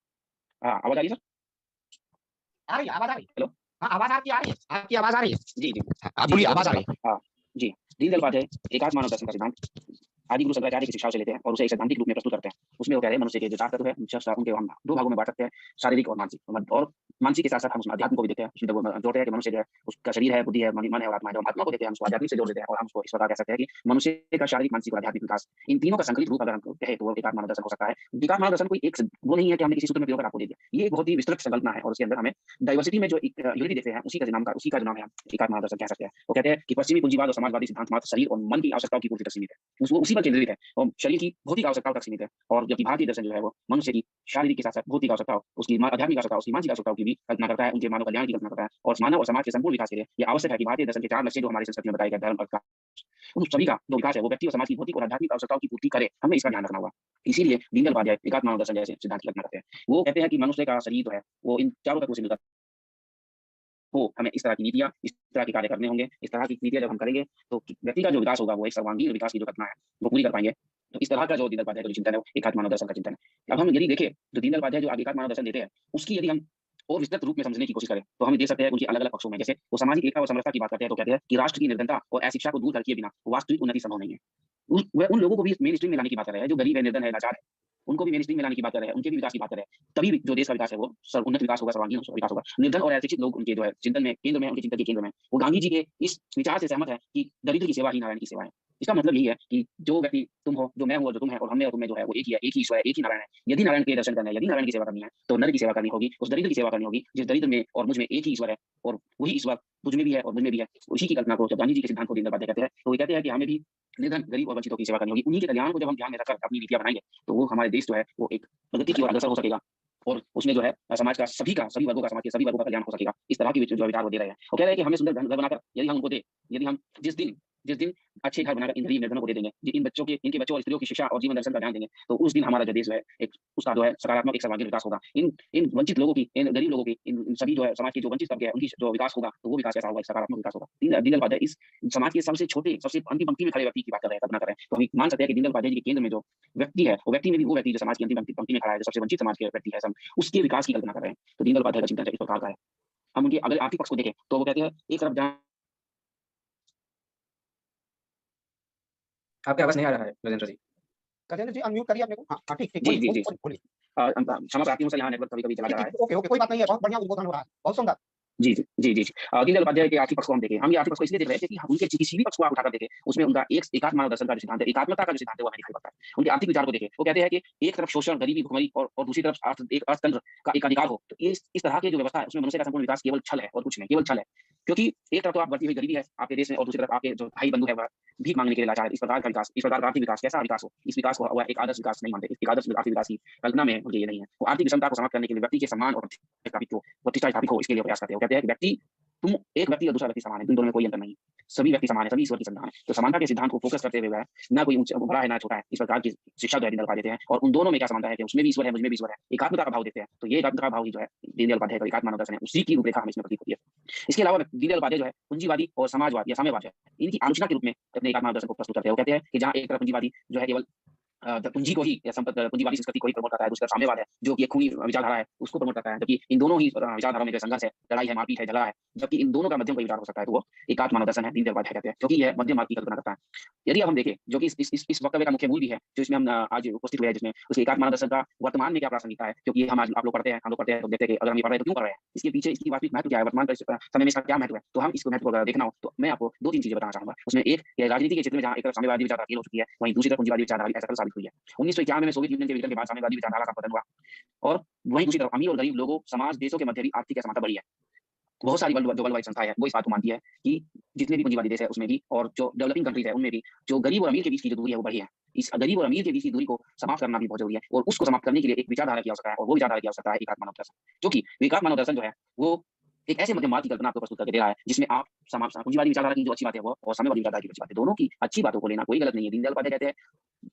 हाँ, आवाज आ रही है सर? आ रही है, आवाज आ रही है। हेलो? हाँ, आवाज आपकी आ रही है, आपकी आवाज आ रही है। जी, जी। आप जी, बोलिए, जी, मैं आवाज आ बता रही रहा है। था। हाँ, जी। दीनदयाल उपाध्याय एकात्म मानव दर्शन का सिद्धांत आदिगुरु शंकराचार्य की शिक्षाओं से लेते हैं और उसे एक सैद्धांतिक रूप में प्रस्तुत करते हैं। उसमें वो कह रहे हैं मनुष्य के जो 4 तत्व हैं, उनके हम 2 भागों में बाँट सकते हैं, शारीरिक और मानसिक। और मानसिक के साथ-साथ हम उसमें अध्यात्म को भी देखते हैं। उसमें वो जोड़ते हैं कि मनुष्य जो है, उसका शरीर है, बुद्धि है, मन है और आत्मा है। जब हम आत्मा को देखते हैं, हम उसको आध्यात्मिक से जोड़ देते हैं और हम उसको इस प्रकार कह सकते हैं कि मनुष्य का शारीरिक, मानसिक और आध्यात्मिक विकास, इन तीनों का संकलित रूप अगर हम कहें, तो वो एकात्म मानव दर्शन हो सकता है। एकात्म मानव दर्शन कोई एक वो नहीं है कि हमने किसी सूत्र में पिरोकर आपको दे दिया। ये एक बहुत ही विस्तृत संकल्पना है और उसके अंदर हमें डाइवर्सिटी में जो एक यूनिटी देखते हैं, उसी का जो नाम है हम एकात्म मानव दर्शन कह सकते हैं। वो कहते हैं कि पश्चिमी पूंजीवाद और समाजवादी सिद्धांत मात्र शरीर और मन की आवश्यकताओं की पूर्ति तक सीमित है। वो उसी पर केंद्रित है और शरीर की भौतिक आवश्यकताओं तक सीमित है। और जबकि भारतीय दर्शन जो है वो मनुष्य की शारीरिक के साथ-साथ भौतिक आवश्यकताओं, उसकी आध्यात्मिक आवश्यकताओं, उसकी मानसिक आवश्यकताओं की भी कल्पना करता है, उनके मानव कल्याण की कल्पना करता है और मानव और समाज के संपूर्ण विकास के लिए ये आवश्यक है कि भारतीय दर्शन के 4 लक्ष्य जो हमारी संस्कृति में बताए गए धर्म, अर्थ, काम, उन सभी का जो विकास है वो व्यक्ति और समाज की भौतिक और आध्यात्मिक आवश्यकताओं की पूर्ति करे। हमें इसका ध्यान रखना होगा। इसीलिए दीनदयाल उपाध्याय एकात्म मानव दर्शन जैसे सिद्धांत की कल्पना करते हैं। वो कहते हैं कि मनुष्य का शरीर जो है वो इन चारों तत्वों से मिलकर हो, हमें इस तरह की नीतियाँ, इस तरह के कार्य करने होंगे। इस तरह की नीतियाँ जब हम करेंगे, तो व्यक्ति का जो विकास होगा, वो एक सर्वांगीण विकास की जो कल्पना है, वो पूरी कर पाएँगे। तो इस तरह का जो दीनदयाल उपाध्याय का जो चिंतन है, वो एकात्म मानव दर्शन का चिंतन है। अब हम यदि देखें, तो दीनदयाल उपाध्याय जो आगे एकात्म मानव दर्शन देते हैं, उसकी यदि हम और विस्तृत रूप में समझने की कोशिश करें, तो हम देख सकते हैं उनके अलग-अलग पक्षों में। जैसे वो सामाजिक एकता और समरसता की बात करते हैं, तो कहते हैं कि राष्ट्र की निर्धनता और अशिक्षा को दूर किए बिना वास्तविक उन्नति संभव नहीं है। वह उन लोगों को भी मेन स्ट्रीम में लाने की बात कर रहे हैं, जो गरीब है, निर्धन है, लाचार है। उनको भी मेन स्ट्रीम में लाने की बात कर रहे हैं, उनके भी विकास की बात कर रहे हैं। तभी जो देश का विकास है वो उन्नत विकास होगा, सर्वांगीण विकास होगा। निर्धन और अशिक्षित लोग उनके जो है चिंतन में केंद्र में, उनके चिंतन के केंद्र में। वो गांधी जी के इस विचार से सहमत है कि दरिद्र की सेवा ही नारायण की सेवा है। इसका मतलब यही है कि जो व्यक्ति तुम हो, जो मैं हूँ और जो तुम है और हम में और तुम में जो है वो एक ही है, एक ही ईश्वर है, एक ही नारायण है। यदि नारायण के दर्शन करने हैं, यदि नारायण की सेवा करनी है, तो नर की सेवा करनी होगी, उस दरिद्र की सेवा करनी होगी, जिस दरिद्र में और मुझ में एक ही ईश्वर है और वही ईश्वर तुझ में भी है और मुझ में भी है। उसी की कल्पना को जब गांधी जी के सिद्धांत को दीनदयाल उपाध्याय कहते हैं, तो वो कहते हैं कि हमें भी निर्धन, गरीब और वंचितों की सेवा करनी होगी। उन्हीं के कल्याण को जब हम ध्यान में रखकर अपनी नीतियाँ बनाएंगे, तो वो हमारे देश जो है वो एक प्रगति की ओर अग्रसर हो सकेगा और उसमें जो है समाज का सभी वर्गों का, समाज के सभी वर्गों का कल्याण हो सकेगा। इस तरह की जो विचार वो दे रहे हैं। वो कह रहे हैं कि हमें सुंदर घर बनाकर यदि हम उनको दें, यदि हम जिस दिन अच्छे घर बनाकर इन गरीब निर्धनों को दे देंगे, इन बच्चों के, इनके बच्चों और स्त्रियों की शिक्षा और जीवन दर्शन का ध्यान देंगे, तो उस दिन हमारा जो देश है एक उसका जो है सकारात्मक एक सर्वांगीण विकास होगा। इन वंचित लोगों की, इन गरीब लोगों की, इन सभी जो है समाज के जो वंचित तबके हैं, उनकी जो विकास होगा, तो वो विकास कैसा होगा? एक सकारात्मक विकास होगा। दीनदयाल उपाध्याय इस समाज के सबसे छोटे, सबसे अंतिम पंक्ति में खड़े व्यक्ति की बात कर रहे हैं, कल्पना कर रहे हैं। तो हम मान सकते हैं कि दीनदयाल उपाध्याय जी के केंद्र में जो व्यक्ति है, वो व्यक्ति में भी वो व्यक्ति जो समाज की अंतिम पंक्ति में खड़ा है, जो सबसे वंचित समाज के व्यक्ति है, उसके विकास की कल्पना कर रहे हैं। तो दीनदयाल उपाध्याय का चिंतन इस प्रकार का है। हम उनके अगर आर्थिक पक्ष को देखें, तो वो कहते हैं एक तरफ जहाँ आपकी आवाज नहीं आ रहा है गजेंद्र जी। गजेंद्र जी, अनम्यूट करिए अपने को। हाँ, ठीक, जी, जी, जी। बोलिए। क्षमा प्रार्थी हूँ सर, यहाँ नेटवर्क कभी-कभी चला जा रहा है। ओके, कोई बात नहीं है, बहुत बढ़िया उद्बोधन हो रहा है, बहुत सुंदर। जी, जी, जी, जी, जी। दीनदयाल उपाध्याय के आर्थिक पक्ष को हम देखें, हम ये आर्थिक पक्ष को इसलिए देख रहे हैं कि उनके किसी भी पक्ष को आप उठाकर देखें, उसमें उनका एक एकात्म मानव दर्शन का जो सिद्धांत है, एकात्मता का जो सिद्धांत है, वो हमें दिखाई पड़ता है। उनके आर्थिक विचार को देखें, वो कहते हैं कि एक तरफ शोषण, गरीबी, भुखमरी और दूसरी तरफ एक अर्थतंत्र का एक अधिकार हो। तो ये इस तरह की जो व्यवस्था है, उसमें मनुष्य का संपूर्ण विकास केवल छल है और कुछ नहीं, केवल छल है। क्योंकि एक तरफ तो आप बढ़ती हुई गरीबी है आपके देश में और दूसरी तरफ आपके जो भाई बंधु है, वह भीख मांगने के लिए लाचार है। इस प्रकार का विकास, इस प्रकार का आर्थिक विकास कैसा विकास हो? इस विकास को वह एक आदर्श विकास नहीं मानते। एक आदर्श आर्थिक विकास की कल्पना में उनके ये नहीं है। वो आर्थिक विषमता को समाप्त करने के लिए व्यक्ति के सम्मान और प्रतिष्ठा स्थापित हो, इसके लिए प्रयास करते हैं। वो कहते हैं कि व्यक्ति तुम एक व्यक्ति और दूसरा व्यक्ति समान है, इन दोनों में कोई अंतर नहीं है। सभी व्यक्ति समान है, सभी ईश्वर की संतान है। तो समानता के सिद्धांत को फोकस करते हुए वह ना कोई ऊंचा बड़ा है ना छोटा है, इस प्रकार की शिक्षा जो है दीनदयाल उपाध्याय देते हैं। और उन दोनों में क्या समानता है कि उसमें भी ईश्वर है, मुझमें भी ईश्वर है। एकात्मता का भाव देते हैं। तो ये एकात्मता का भाव ही जो है दीनदयाल उपाध्याय का एकात्म मानव दर्शन है, उसी की रूपरेखा हमें इसमें प्रतीत होती है। इसके अलावा दीनदयाल उपाध्याय जो है पूंजीवादी और समाजवाद या साम्यवाद है, इनकी आलोचना के रूप में अपने एकात्म मानव दर्शन को प्रस्तुत करते हैं। वो कहते हैं कि जहाँ एक तरफ पूंजीवादी जो है केवल पूंजी को ही या पूंजीवादी संस्कृति को ही प्रमोट करता है, दूसरी तरफ साम्यवाद है जो कि एक खूनी विचारधारा है, उसको प्रमोट करता है। जबकि इन दोनों ही विचारधाराओं में जो संघर्ष है, लड़ाई है, मारपीट है, झगड़ा है, जबकि इन दोनों का मध्यम कोई विचार हो सकता है, तो वो एकात्म मानव दर्शन है, दीनदयाल उपाध्याय कहते हैं, क्योंकि यह मध्यम मार्ग की कल्पना करता है। यदि अब हम देखें, जो कि इस वक्तव्य का मुख्य मूल भी है, जो इसमें हम आज उपस्थित हुए हैं, जिसमें उसके एकात्म मानव दर्शन का वर्तमान में क्या प्रासंगिकता है, क्योंकि हम आज आप लोग पढ़ते हैं, हम लोग पढ़ते हैं, तो देखते हैं कि अगर हम ये पढ़ रहे हैं तो क्यों पढ़ रहे हैं, इसके पीछे इसकी वास्तविक महत्व क्या है, वर्तमान समय में इसका क्या महत्व है। तो हम इसको महत्व को अगर देखना हो तो मैं आपको दो तीन चीजें बताना चाहूंगा। उसमें एक राजनीति के क्षेत्र में जहाँ एक तरफ साम्यवादी विचारधारा फेल हो चुकी है, वहीं दूसरी तरफ पूंजीवादी विचारधारा असफल साबित हुई है। 1991 में सोवियत यूनियन के विघटन के बाद साम्यवादी विचारधारा का पतन हुआ और वहीं दूसरी तरफ अमीर और गरीब लोगों, समाज, देशों के मध्य भी आर्थिक असमानता बढ़ी है। बहुत सारी वर्ल्ड वाइड संस्थाएं हैं, वो इस बात को मानती है कि जितने भी पूंजीवादी देश है उसमें भी और जो डेवलपिंग कंट्रीज है उनमें भी जो गरीब और अमीर के बीच की जो दूरी है वो बढ़ी है। इस गरीब और अमीर के बीच की दूरी को समाप्त करना भी बहुत जरूरी है और उसको समाप्त करने के लिए एक विचारधारा की आवश्यकता है और वो विचारधारा की आवश्यकता है एकात्म मानव दर्शन। क्योंकि एकात्म मानव दर्शन जो है वो एक ऐसे मध्यम मार्ग की कल्पना आपको प्रस्तुत करके दे रहा है जिसमें आप पूंजीवादी विचारधारा की जो अच्छी बात है वो और साम्यवादी विचारधारा की अच्छी बात है, दोनों की अच्छी बातों को लेना कोई गलत नहीं है। दीनदयाल उपाध्याय कहते हैं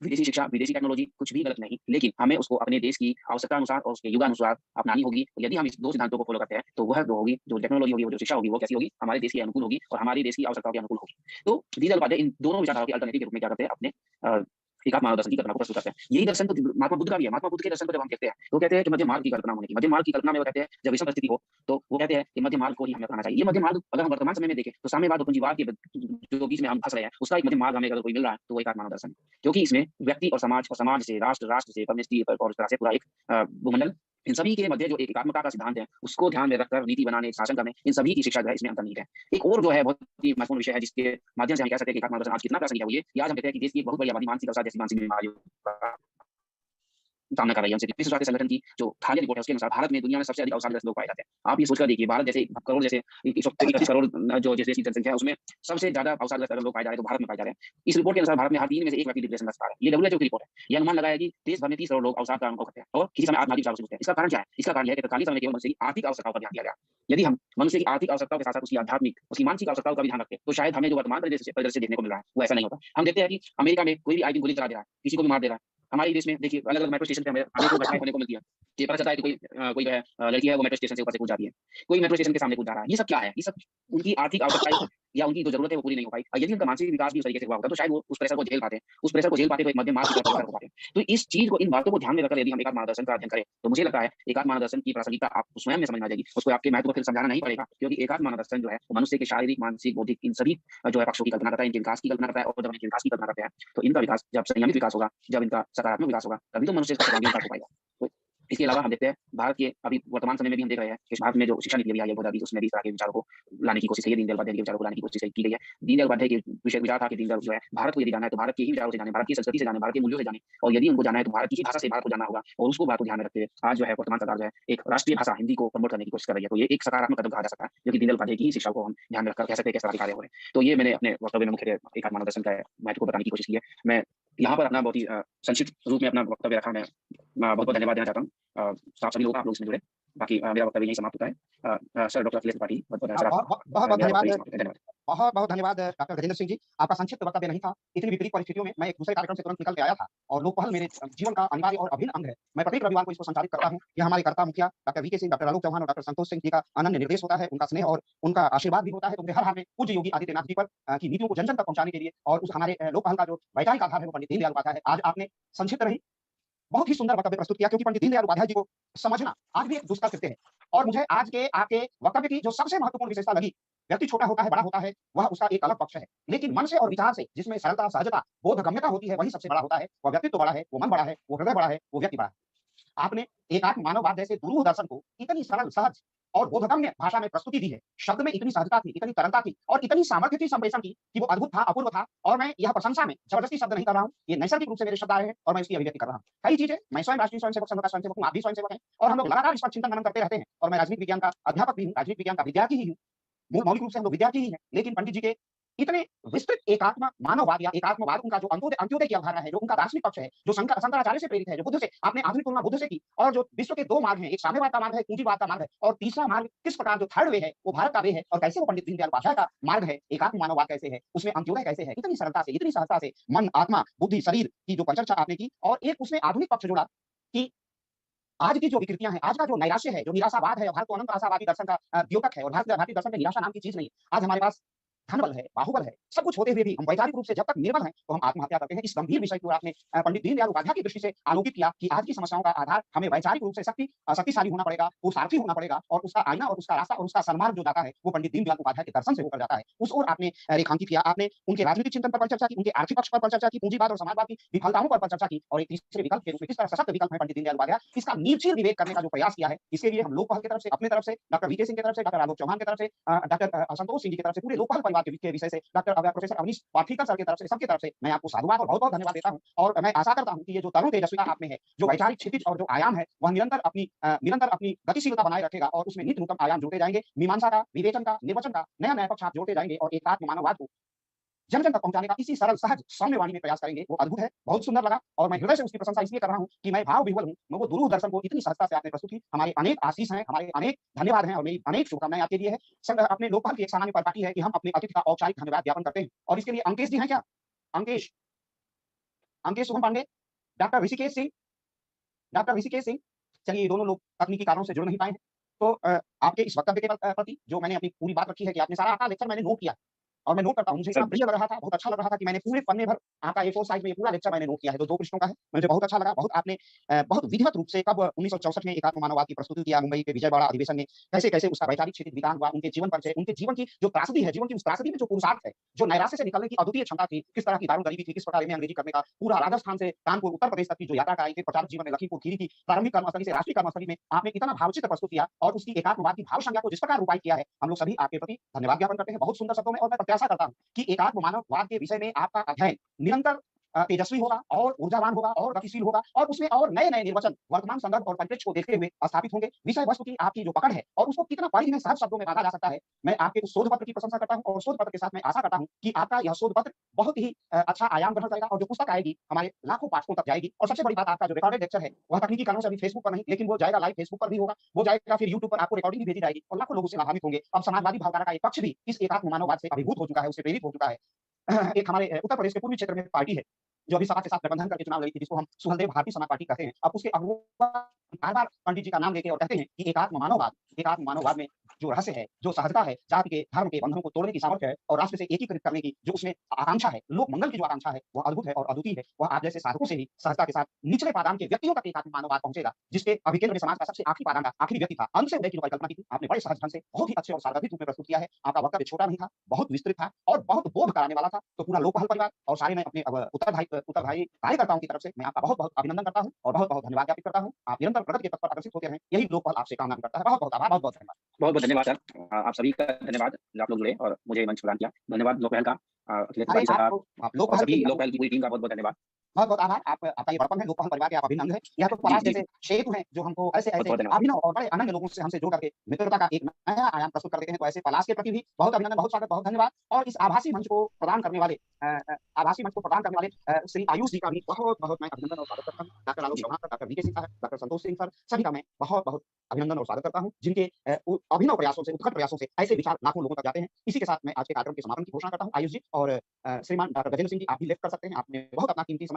विदेशी शिक्षा, विदेशी टेक्नोलॉजी कुछ भी गलत नहीं, लेकिन हमें उसको अपने देश की आवश्यकता अनुसार और उसके युगानुसार अपनानी होगी। यदि हम इस दो सिद्धांतों को फॉलो करते हैं तो वह जो होगी, जो टेक्नोलॉजी होगी, वो जो शिक्षा होगी, वो कैसी होगी, हमारे देश के अनुकूल होगी और हमारे देश की आवश्यकताओं के अनुकूल होगी। तो दीनदयाल उपाध्याय इन दोनों विचारधाराओं के अल्टरनेटिव के रूप में क्या करते हैं, अपने एकात्म मानव दर्शन की कल्पना को प्रस्तुत करते हैं। यही दर्शन तो महात्मा बुद्ध का भी है। महात्मा बुद्ध के दर्शन को जब हम देखते हैं तो कहते हैं कि मध्य मार्ग की कल्पना होने की, मध्य मार्ग की कल्पना में वो कहते हैं जब विषम परिस्थिति हो तो वो कहते हैं कि मध्य मार्ग को ही हमें अपनाना चाहिए। ये मध्य मार्ग अगर हम वर्तमान समय में देखें तो साम्यवाद और पूंजीवाद के जो बीच में हम फंस रहे हैं उसका एक मध्य मार्ग हमें अगर कोई मिल रहा है तो वो एकात्म मानव दर्शन है। क्योंकि इसमें व्यक्ति और समाज से, राष्ट्र से, कम्युनिटी और इस तरह से पूरा एक भूमंडल, इन सभी के मध्य जो एक एकात्मता का सिद्धांत है उसको ध्यान में रखकर नीति बनाने, शासन करने, इन सभी की शिक्षा जो है इसमें अंतर्निहित है। एक और जो है बहुत ही महत्वपूर्ण विषय है जिसके माध्यम से हम कह सकते हैं कि एकात्म मानव दर्शन आज कितना प्रासंगिक है, वो ये आज हम कहते हैं कि देश की एक बहुत बड़ी आबादी मानसिक अवसाद जैसी मानसिक बीमारियों का सामना कर रही है। हमसे विश्व स्वास्थ्य संगठन की जो हालिया रिपोर्ट है उसके अनुसार भारत में दुनिया में सबसे अधिक अवसादग्रस्त लोग पाए जाते हैं। आप ये सोचकर देखिए, भारत जैसे करोड़ जैसे 31 करोड़ जो देश की जनसंख्या है उसमें सबसे ज्यादा अवसादग्रस्त अगर लोग पाए जा रहे हैं तो भारत में पाए जा रहे हैं। इस रिपोर्ट के अनुसार भारत में हर 3 में से 1 व्यक्ति डिप्रेशन का शिकार है। ये WHO की रिपोर्ट है। ये अनुमान लगाया कि देश भर में 30 करोड़ लोग अवसाद का अनुभव करते हैं और किसी समय आत्महत्या की होते हैं। इसका कारण क्या है? इसका कारण यह है कि तत्कालीन समय में केवल मनुष्य की आर्थिक आवश्यकताओं पर ध्यान दिया गया। यदि हम मनुष्य की आर्थिक आवश्यकताओं के साथ साथ उसकी आध्यात्मिक, उसकी मानसिक आवश्यकताओं का भी ध्यान रखते तो शायद हमें जो वर्तमान परिदृश्य देखने को मिल रहा है वो ऐसा नहीं होता। हम देखते हैं कि अमेरिका में कोई भी आए दिन गोली चला दे रहा है, किसी को भी मार दे रहा है। हमारे देश में देखिए अलग-अलग मेट्रो स्टेशन पे हमें को घटनाएं होने को मिलती है। ये पता चलता है कि कोई जो है लड़की है वो मेट्रो स्टेशन से ऊपर से कूद जाती है। कोई मेट्रो स्टेशन के सामने कूद जा रहा है। ये सब क्या है? ये सब उनकी आर्थिक आवश्यकताएं या उनकी जो जरूरत है वो पूरी नहीं हो पाई। और यदि उनका मानसिक विकास भी उस तरीके से हुआ होता तो शायद वो उस प्रेशर को झेल पाते। उस प्रेशर को झेल पाते तो एक मध्यम मार्ग की तरफ अग्रसर हो पाते। तो इस चीज को, इन बातों को ध्यान में रखकर यदि हम एकात्म मानव दर्शन का अध्ययन करें तो मुझे लगता है एकात्म मानव दर्शन की प्रासंगिकता आपको स्वयं में समझ में आ जाएगी। उसको आपके महत्व को फिर समझाना नहीं पड़ेगा, क्योंकि एकात्म मानव दर्शन जो है वो मनुष्य के शारीरिक, मानसिक, बौद्धिक इन सभी जो है पक्षों की कल्पना करता है, इनके विकास की कल्पना करता है। और जब इनके विकास की कल्पना करते हैं तो इनका विकास जब संयमित विकास होगा, जब इनका सकारात्मक विकास होगा, तभी तो मनुष्य सर्वांगीण विकास हो पाएगा। तो इसके अलावा हम देखते हैं भारत के अभी वर्तमान समय में भी हम देख रहे हैं कि भारत में जो शिक्षा नीति अभी आई है बहुत अभी उसमें भी इस तरह के विचारों को लाने की कोशिश की है। दीनदयाल उपाध्याय के विचारों को लाने की कोशिश की गई है। दीनदयाल उपाध्याय के विचार था कि दीनदयाल जो है भारत को यदि जाना है तो भारत के ही विचारों से जाने, भारत की संस्कृति से जाने, भारत के मूल्यों से जाने, और यदि उनको जाना है तो भारत की ही भाषा से भारत को जाना होगा। और उसको बात को ध्यान में रखते हुए आज जो है वर्तमान सरकार जो है एक राष्ट्रीय भाषा हिंदी को प्रमोट करने की कोशिश कर रही है। तो ये एक सकारात्मक कदम कहा जा सकता है, जो कि दीनदयाल उपाध्याय की ही शिक्षा को हम ध्यान में रखकर कह सकते हैं कि इस तरह के कार्य हो रहे हैं। तो ये मैंने अपने वक्तव्य में मुख्य एकात्म मानव दर्शन का महत्व को बताने की कोशिश की है। मैं यहाँ पर अपना बहुत ही संक्षिप्त रूप में अपना वक्तव्य रखा। मैं बहुत बहुत धन्यवाद देना चाहता हूँ आप सभी लोगों का, आप लोग इसमें जुड़े। बाकी मेरा वक्तव्य यही समाप्त होता है। सर डॉक्टर अखिलेश त्रिपाठी बहुत बहुत धन्यवाद डॉक्टर गजेंद्र सिंह जी। आपका संक्षिप्त वक्तव्य नहीं था। इतनी विपरीत परिस्थितियों में मैं एक दूसरे कार्यक्रम से तुरंत निकल के आया था और लोकपहल मेरे जीवन का अनिवार्य और अभिन्न अंग है। मैं प्रत्येक रविवार को इसको संचालित करता हूँ। यह हमारे कर्ता मुखिया डॉक्टर वीके सिंह, डॉक्टर आलोक चौहान और डॉक्टर संतोष सिंह जी का अनन्य निर्देश होता है, उनका स्नेह और उनका आशीर्वाद भी होता है। तो मुझे हर हाल में पूज्य योगी आदित्यनाथ जी पर की नीतियों को जन जन तक पहुंचाने के लिए और उस हमारे लोकपहल का जो वैचारिक आधार है वो पंडित दीनदयाल उपाध्याय है। आज आपने संक्षिप्त नहीं बहुत ही सुंदर वक्तव्य प्रस्तुत किया, क्योंकि पंडित दीनदयाल उपाध्याय जी को समझना आज भी एक दुष्कर कृत्य है। और मुझे आज के आपके वक्तव्य की जो सबसे महत्वपूर्ण विशेषता लगी, व्यक्ति छोटा होता है, बड़ा होता है, वह उसका एक अलग पक्ष है, लेकिन मन से और विचार से जिसमें सरलता, सहजता, बोधगम्यता होती है, वही सबसे बड़ा होता है। वह व्यक्तित्व बड़ा है, वो मन बड़ा है, वो हृदय बड़ा है, वो व्यक्ति बड़ा है। आपने एकात्म मानववाद जैसे दुरूह दर्शन को इतनी सरल, सहज और बोधगम्य भाषा में प्रस्तुति दी है। शब्द में इतनी सहजता थी, इतनी तरलता थी और इतनी सामर्थ्य थी संप्रेषण की कि वो अद्भुत था, अपूर्व था और मैं यह प्रशंसा में जबरदस्ती शब्द नहीं कर रहा हूँ। ये नैसर्गिक रूप से मेरे शब्द आ रहे हैं और मैं इसकी अभिव्यक्ति कर रहा हूँ। कई चीजें मैं स्वयं राष्ट्रीय स्वयंसेवक संघ का स्वयंसेवक हूँ, आप भी स्वयंसेवक हैं और हम लोग लगातार इस पर चिंतन मनन करते रहते हैं और मैं राजनीतिक विज्ञान का अध्यापक भी हूँ, राजनीतिक विज्ञान का विद्यार्थी ही हूँ। मौलिक रूप से हम लोग विद्यार्थी ही हैं, लेकिन पंडित जी के इतने विस्तृत एकात्म मानववाद या एकात्मवाद उनका जो अंत्योदय की अवधारणा है, जो उनका दार्शनिक पक्ष है, जो शंकराचार्य से प्रेरित है, जो बुद्ध से आपने आधुनिक तुलना बुद्ध से की और जो विश्व के 2 मार्ग हैं, एक साम्यवाद का मार्ग है, पूंजीवाद का मार्ग है और तीसरा मार्ग किस प्रकार जो थर्ड वे है, वो भारत का वे है और कैसे वो पंडित दीनदयाल उपाध्याय का मार्ग है, एकात्म मानववाद कैसे है, उसमें अंत्योदय कैसे है, इतनी सरलता से, इतनी सहजता से मन, आत्मा, बुद्धि, शरीर की जो परिचर्चा आपने की और एक उसमें आधुनिक पक्ष जोड़ा कि आज की जो विकृतियाँ हैं, आज का जो नैराश्य है, जो निराशावाद है और भारत को अनंत आशावादी दर्शन का द्योतक है और भारतीय दर्शन में निराशा नाम की चीज़ नहीं है। आज हमारे पास धन बल है, बाहुबल है, सब कुछ होते हुए भी हम वैचारिक रूप से जब तक निर्बल हैं, तो हम आत्महत्या करते हैं। इस गंभीर विषय को आपने पंडित दीनदयाल उपाध्याय की दृष्टि से आलोकित किया कि आज की समस्याओं का आधार हमें वैचारिक रूप से शक्तिशाली होना पड़ेगा, पुरुषार्थी होना पड़ेगा और उसका आईना और उसका रास्ता और उसका सन्मार्ग जो जाता है, वो पंडित दीनदयाल उपाध्याय के दर्शन से होकर जाता है। उस ओर आपने रेखांकित किया, आपने उनके राजनीतिक चिंतन पर चर्चा की, उनके आर्थिक पक्ष पर चर्चा की, पूंजीवाद और समाजवाद की विफलताओं पर चर्चा की और एक तीसरे विकल्प के रूप में किस तरह सशक्त विकल्प है पंडित दीनदयाल उपाध्याय, इसका निर्चील विवेक करने का जो प्रयास किया है, इसके लिए हम लोकपहल की तरफ से, अपने तरफ से, डॉक्टर वीके सिंह की तरफ से, डॉक्टर आलोक चौहान की तरफ से, डॉक्टर संतोष सिंह जी की तरफ से, पूरे लोकपहल परिवार के विषय से प्रोफेसर अवनीश पाठीकर सर की तरफ से, सबकी तरफ से मैं आपको साधुवाद और बहुत-बहुत धन्यवाद देता हूँ और मैं आशा करता हूँ कि ये जो तरुण तेजस्विता आप में है, जो वैचारिक क्षितिज और जो आयाम है, वह निरंतर अपनी गतिशीलता बनाए रखेगा और उसमें नित्य नूतन आयाम जुड़ते जाएंगे। मीमांसा का, विवेचन का, निर्वचन का नया-नया पक्ष आप जोड़ते जाएंगे और एकात्म मानववाद को जन-जन तक पहुँचाने का इसी सरल, सहज, सौम्य वाणी में प्रयास करेंगे, वो अद्भुत है, बहुत सुंदर लगा और मैं हृदय से उसकी प्रशंसा इसलिए कर रहा हूँ कि मैं भाव विह्वल हूँ। मैं वो दुरूह दर्शन को इतनी सहजता से आपने प्रस्तुत की, हमारे अनेक आशीष हैं, हमारे अनेक धन्यवाद हैं और मेरी अनेक शुभकामनाएँ आपके लिए है। अपने लोकपाल की एक सामान्य परिपाटी है कि हम अपने अतिथि का औपचारिक धन्यवाद ज्ञापन करते हैं और इसके लिए अंकेश जी हैं क्या? अंकेश अंकेश शुभम पांडे, डॉक्टर ऋषिकेश सिंह, डॉक्टर ऋषिकेश सिंह, चलिए ये दोनों लोग तकनीकी कारणों से जुड़ नहीं पाए हैं। तो आपके इस वक्तव्य के प्रति जो मैंने अपनी पूरी बात रखी है कि आपने सारा आपका लेक्चर मैंने नोट किया और मैं नोट करता हूँ, मुझे इतना सर प्रिय लग रहा था, बहुत अच्छा लग रहा था कि मैंने पूरे पन्ने भर आपका A4 साइज़ में ये पूरा लेक्चर मैंने नोट किया है, जो 2 पृष्ठों का है। मुझे बहुत अच्छा लगा, बहुत आपने बहुत विधिवत रूप से कब 1964 में एकात्म मानववाद की प्रस्तुति किया मुंबई के विजयवाड़ा अधिवेशन में, कैसे-कैसे उसका वैचारिक क्षितिज विकास हुआ, उनके जीवन परिचय, उनके जीवन की जो त्रासदी है, जीवन की उस त्रासदी में जो पुरुषार्थ है, जो नैराश्य से निकलने की अद्वितीय क्षमता थी, किस तरह की दारुण गरीबी थी, किस प्रकार एमए अंग्रेजी करने का पूरा राजस्थान से कानपुर, उत्तर प्रदेश तक की जो यात्रा कराई थी, प्रचारक जीवन में लखीमपुर खीरी की प्रारंभिक कर्मस्थली से राष्ट्रीय कर्मस्थली में आपने इतना भावचित्र प्रस्तुत किया और उसकी एकात्मवाद की भाव संज्ञा को जिस प्रकार रूपायित किया है, हम लोग सभी आपके प्रति धन्यवाद ज्ञापन करते हैं बहुत सुंदर शब्दों में और मैं प्रत्याशा करता हूँ कि एकात्म मानववाद के विषय में आपका अध्ययन निरंतर तेजस्वी होगा और ऊर्जावान होगा और गतिशील होगा और उसमें और नए-नए निर्वचन वर्तमान संदर्भ और परिप्रेक्ष्य को देखते हुए स्थापित होंगे। विषय वस्तु की आपकी जो पकड़ है और उसको कितना परिधि में सहज शब्दों में बांधा जा सकता है। मैं आपके उस शोध पत्र की प्रशंसा करता हूँ और शोध पत्र के साथ मैं आशा करता हूँ कि आपका यह शोध पत्र बहुत ही अच्छा आयाम ग्रहण करेगा और जो पुस्तक आएगी हमारे लाखों पाठकों तक जाएगी और सबसे बड़ी बात आपका जो रिकॉर्डेड लेक्चर है, वह तकनीकी कारणों से अभी फेसबुक पर नहीं, लेकिन वो जाएगा लाइव फेसबुक पर भी होगा, वो जाएगा फिर यूट्यूब पर आपको रिकॉर्डिंग भी भेजी जाएगी और लाखों लोग उससे लाभान्वित होंगे। अब समाजवादी भावधारा का एक पक्ष भी इस एकात्म मानववाद से अभिभूत हो चुका है, उससे प्रेरित हो चुका है। एक हमारे उत्तर प्रदेश के पूर्वी क्षेत्र में पार्टी है जो अभी सपा के साथ गठबंधन करके चुनाव लड़ी थी, जिसको हम सुहलदेव भारतीय समाज पार्टी कहते हैं। अब उसके अगुवा बार-बार पंडित जी का नाम लेके और कहते हैं कि एकात्म मानववाद में जो रहस्य है, जो सहजता है, जाति के धर्म के बंधनों को तोड़ने की सामर्थ्य है और राष्ट्र से एकीकृत करने की जो उसमें आकांक्षा है, लोक मंगल की जो आकांक्षा है, वह अद्भुत है और अद्वितीय है। वह आप जैसे साधकों से ही सहजता के साथ निचले पादान के व्यक्तियों तक एकात्म मानववाद पहुंचेगा, जिसके अभिकेंद्र में समाज का सबसे आखिरी पादान का आखिरी व्यक्ति था। अंत से उदय की जो परिकल्पना की थी, आपने बड़े सहज ढंग से बहुत ही अच्छे और सारगर्भित रूप में प्रस्तुत किया है। आपका वक्तव्य छोटा नहीं था, बहुत विस्तृत था और बहुत बोध कराने वाला था। तो पूरा लोकपहल परिवार और सारे मैं अपने उत्तरदायी कार्यकर्ताओं की तरफ से मैं आपका बहुत-बहुत अभिनंदन करता हूँ और बहुत-बहुत धन्यवाद ज्ञापित करता हूँ। आप निरंतर प्रगति के पथ पर अग्रसर होते रहें, यही लोकपहल आपसे कामना भी करता है। बहुत-बहुत आभार, बहुत-बहुत धन्यवाद। बहुत-बहुत धन्यवाद सर। आप सभी का धन्यवाद जो आप लोग जुड़े और मुझे मंच प्रदान किया। धन्यवाद लोकपहल का, अखिलेश अरे तिवारी सर का आप और लोकपहल के सभी लिए लोकपहल की पूरी टीम का बहुत-बहुत धन्यवाद। बहुत-बहुत आभार। आपका ये बड़पन है, लोकपहल परिवार के आप अभिन्न अंग हैं। यह तो जी, पलाश जी, जैसे सेतु हैं जो हमको ऐसे-ऐसे बहुत-बहुत धन्यवाद। अभिनव और बड़े अनन्य लोगों से हमसे जुड़ करके मित्रता का एक नया आयाम प्रस्तुत कर देते हैं। तो ऐसे पलाश के प्रति भी बहुत अभिनंदन, बहुत स्वागत, बहुत धन्यवाद और इस आभासी मंच को प्रदान करने वाले श्री आयुष जी का भी बहुत-बहुत मैं अभिनंदन और स्वागत करता हूँ। Doctor Alok ji, Chauhan sir, doctor V K Singh साहब, डॉक्टर संतोष सिंह सर, सभी का मैं बहुत-बहुत अभिनंदन और स्वागत करता हूँ, जिनके अभिनव प्रयासों से, उत्कट प्रयासों से ऐसे विचार लाखों लोगों तक जाते हैं। इसी के साथ मैं आज के कार्यक्रम के समापन की घोषणा करता हूँ। आयुष जी और श्रीमान डॉक्टर गजेंद्र सिंह जी, आप भी लेफ्ट कर सकते हैं। आपने बहुत अपना कीमती समय